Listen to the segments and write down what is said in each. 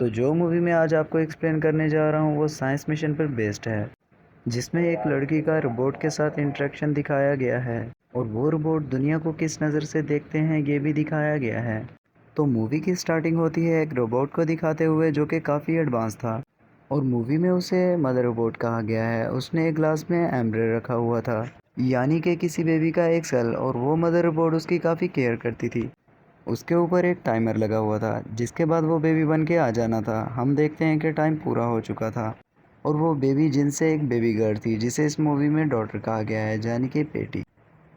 तो जो मूवी मैं आज आपको एक्सप्लेन करने जा रहा हूँ वो साइंस मिशन पर बेस्ड है, जिसमें एक लड़की का रोबोट के साथ इंटरेक्शन दिखाया गया है और वो रोबोट दुनिया को किस नज़र से देखते हैं ये भी दिखाया गया है। तो मूवी की स्टार्टिंग होती है एक रोबोट को दिखाते हुए जो कि काफ़ी एडवांस था और मूवी में उसे मदर रोबोट कहा गया है। उसने एक ग्लास में एम्ब्रियो रखा हुआ था, यानी कि किसी बेबी का एक सेल, और वो मदर रोबोट उसकी काफ़ी केयर करती थी। उसके ऊपर एक टाइमर लगा हुआ था जिसके बाद वो बेबी बन के आ जाना था। हम देखते हैं कि टाइम पूरा हो चुका था और वो बेबी जिनसे एक बेबी गर्ल थी जिसे इस मूवी में डॉटर कहा गया है, यानी कि बेटी।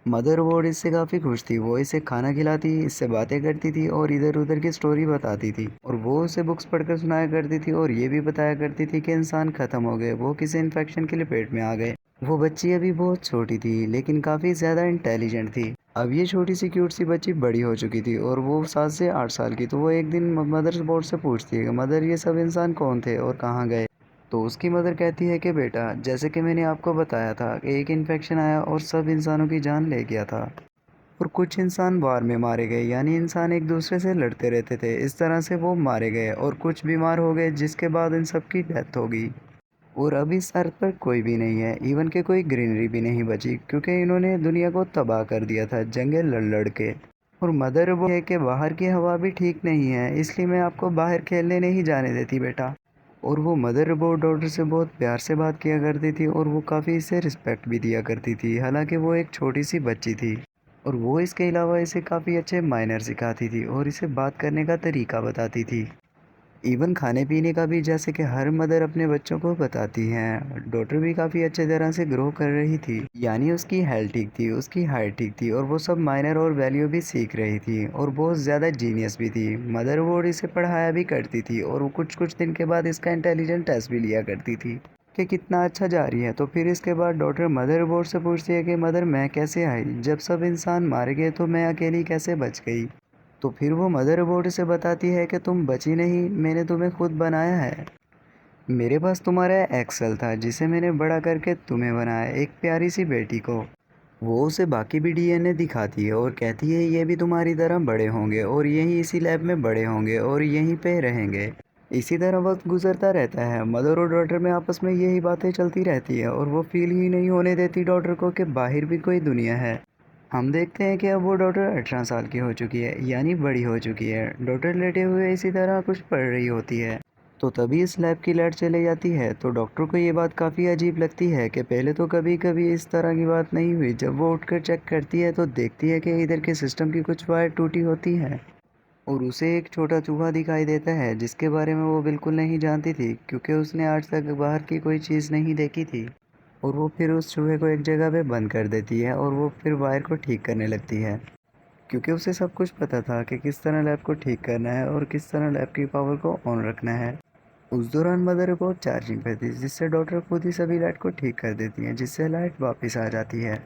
मदर बोर्ड इससे काफ़ी खुश थी। वो इसे खाना खिलाती, इससे बातें करती थी और इधर उधर की स्टोरी बताती थी और वो उसे बुक्स पढ़कर सुनाया करती थी और ये भी बताया करती थी कि इंसान ख़त्म हो गए, वो किसी इन्फेक्शन के लपेट में आ गए। वो बच्ची अभी बहुत छोटी थी लेकिन काफ़ी ज़्यादा इंटेलिजेंट थी। अब ये छोटी सी क्यूट सी बच्ची बड़ी हो चुकी थी और वो 7 से 8 साल की। तो वो एक दिन मदर बोर्ड से पूछती है कि मदर, ये सब इंसान कौन थे और कहाँ गए। तो उसकी मदर कहती है कि बेटा, जैसे कि मैंने आपको बताया था कि एक इन्फेक्शन आया और सब इंसानों की जान ले गया था और कुछ इंसान वार में मारे गए, यानी इंसान एक दूसरे से लड़ते रहते थे, इस तरह से वो मारे गए और कुछ बीमार हो गए जिसके बाद इन सब की डेथ हो गई। और अब इस अर्थ पर कोई भी नहीं है, इवन के कोई ग्रीनरी भी नहीं बची, क्योंकि इन्होंने दुनिया को तबाह कर दिया था जंगे लड़ लड़ के। और मदर वो है कि बाहर की हवा भी ठीक नहीं है, इसलिए मैं आपको बाहर खेलने नहीं जाने देती बेटा। और वो मदर रोबोट डॉटर से बहुत प्यार से बात किया करती थी और वो काफ़ी इसे रिस्पेक्ट भी दिया करती थी, हालांकि वो एक छोटी सी बच्ची थी। और वो इसके अलावा इसे काफ़ी अच्छे माइनर सिखाती थी और इसे बात करने का तरीका बताती थी। इवन खाने पीने का भी, जैसे कि हर मदर अपने बच्चों को बताती हैं। डॉटर भी काफ़ी अच्छे तरह से ग्रो कर रही थी, यानी उसकी हेल्थ ठीक थी, उसकी हाइट ठीक थी और वो सब माइनर और वैल्यू भी सीख रही थी और बहुत ज़्यादा जीनियस भी थी। मदर बोर्ड इसे पढ़ाया भी करती थी और वो कुछ कुछ दिन के बाद इसका इंटेलिजेंट टेस्ट भी लिया करती थी कि कितना अच्छा जा रही है। तो फिर इसके बाद डॉटर मदर बोर्ड से पूछती है कि मदर, मैं कैसे आई, जब सब इंसान मारे गए तो मैं अकेली कैसे बच गई। तो फिर वो मदरबोर्ड से बताती है कि तुम बची नहीं, मैंने तुम्हें खुद बनाया है। मेरे पास तुम्हारा एक्सेल था जिसे मैंने बड़ा करके तुम्हें बनाया, एक प्यारी सी बेटी को। वो उसे बाकी भी डीएनए दिखाती है और कहती है ये भी तुम्हारी तरह बड़े होंगे और यहीं इसी लैब में बड़े होंगे और यहीं पे रहेंगे। इसी तरह वक्त गुजरता रहता है, मदर और डॉटर में आपस में यही बातें चलती रहती है और वो फील ही नहीं होने देती डॉटर को कि बाहर भी कोई दुनिया है। हम देखते हैं कि अब वो डॉटर 18 साल की हो चुकी है, यानी बड़ी हो चुकी है। डॉटर लेटे हुए इसी तरह कुछ पढ़ रही होती है। तो तभी इस लैब की लाइट चली जाती है। तो डॉक्टर को ये बात काफ़ी अजीब लगती है कि पहले तो कभी कभी इस तरह की बात नहीं हुई। जब वो उठकर चेक करती है तो देखती है कि इधर के सिस्टम की कुछ वायर टूटी होती है और उसे एक छोटा चूहा दिखाई देता है जिसके बारे में वो बिल्कुल नहीं जानती थी, क्योंकि उसने आज तक बाहर की कोई चीज़ नहीं देखी थी। और वो फिर उस चूहे को एक जगह पे बंद कर देती है और वो फिर वायर को ठीक करने लगती है, क्योंकि उसे सब कुछ पता था कि किस तरह लैब को ठीक करना है और किस तरह लैब की पावर को ऑन रखना है। उस दौरान मदर बहुत चार्जिंग पे थी, जिससे डॉक्टर खुद ही सभी लाइट को ठीक कर देती हैं, जिससे लाइट वापस आ जाती है।